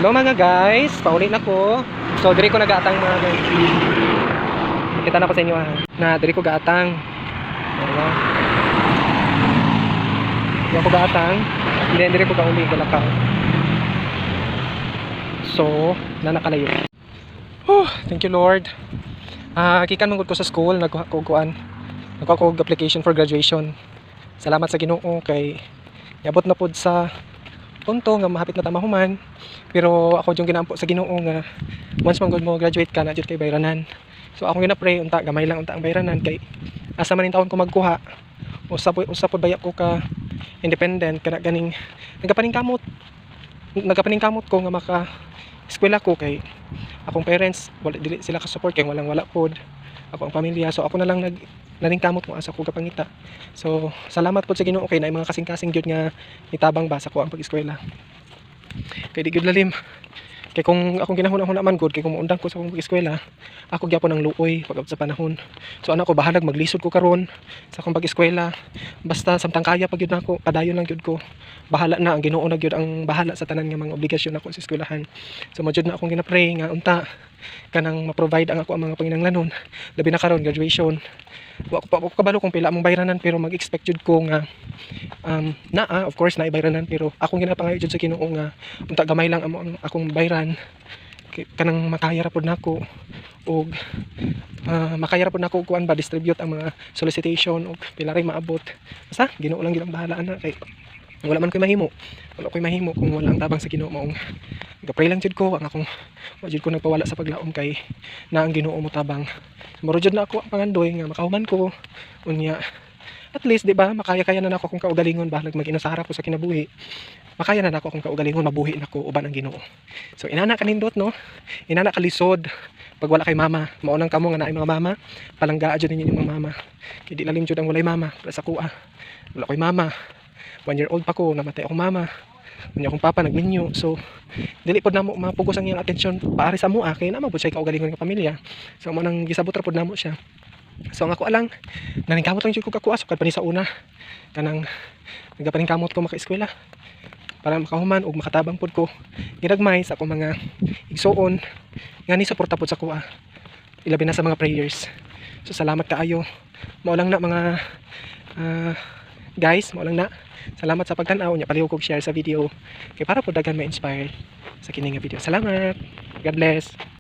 Hello mga guys, paulit na ko. So diri ko nagaatang mga guys. Kita na ko sa inyo ha. Na diri ko gaatang. Ayan. Diri ko gaatang. And then diri ko gauli galakaw. So, nakalayo. Thank you Lord. Kikan mangud ko sa school, nagkuha ko application for graduation. Salamat sa Ginoo kay niabot na pud sa punto nga mahapit na tamahuman, pero ako yung ginaampo sa Ginoo nga once man gud mo graduate ka na jud kay bayranan. So akong gina-pray unta gamay lang unta ang bayranan kay asa man in taon ko magkuha usa pod bayap ko ka independent kana ganing nagapaningkamot ko nga maka eskwela ko kay akong parents wala dili sila ka support kay wala pod ako ang pamilya. So ako na lang naningkamot mo asa ko kapangita. So salamat po sa Ginoo kay naay mga kasing-kasing gyud nga nitabang ba sa ko ang pag-eskwela. Kay di gyud lalim. Kay kung akong ginahuna-huna man gud kay kung maundang ko sa akong pag-eskwela, ako gyapon ang luoy pag sa panahon. So ana ko bahalag maglisod ko karon sa akong pag-eskwela. Basta samtang kaya pag gyud nako, padayon lang gyud ko. Bahala na ang Ginoo na gyud ang bahala sa tanan nga mga obligasyon nako sa eskwelahan. So mo jud na akong gina-pray nga unta kanang ma-provide ang ako ang mga panginahanglanon labi na karon graduation. Wa ko kabalo kung pila among bayranan pero mag-expect jud ko nga of course na bayranan pero akong ginapangayo jud sa Ginoo nga unta gamay lang ang akong bayran kanang makaya ra pud nako og makaya ra pud nako kuan ba distribute ang mga solicitation og pila ray maabot. Basta Ginoo lang gyud ang bahala ana kay wala man ko'y mahimo kung wala ang tabang sa Ginoo maong gapray lang jud ko ang akong wa jud ko nagpawala sa paglaom kay na ang Ginoo mo tabang. Muro jud na ako ang pangandoy nga makahuman ko unya at least di ba makaya-kaya na nako kung kaugalingon ba mag-ina sa harap ko sa kinabuhi. Makaya na nako kung kaugalingon mabuhi nako uban ang Ginoo. So inana kanindot no, inana kalisod pag wala kay mama. Maunang kamo nga naay mga mama, palanggaa jud ninyo yung mga mama. Kay di lalim jud ang walay mama para sa kuha. Wala koy mama. 1 year old pa ko, namatay akong mama. Unya akong papa nagminyo. So dili pod namo mapugos ang iyang atensyon paari sa mua kay naman pud siya kaugalingon nga pamilya. So mo nang gisabot ra pod namo siya. So ang ako alang naningkamot lang jud ko kakuha sukad pa ni sa una kanang nagapaningkamot ko maka-eskwela para makahuman ug makatabang pod ko gidagmay sa akong mga igsuon nga ni suporta pod sa kuha ilabi na sa mga prayers. So salamat kaayo. Mao lang na mga guys, mao lang na. Salamat sa pagtan-aw nya palihog kog share sa video kay para pod daghan ma-inspire sa kini nga video. Salamat. God bless.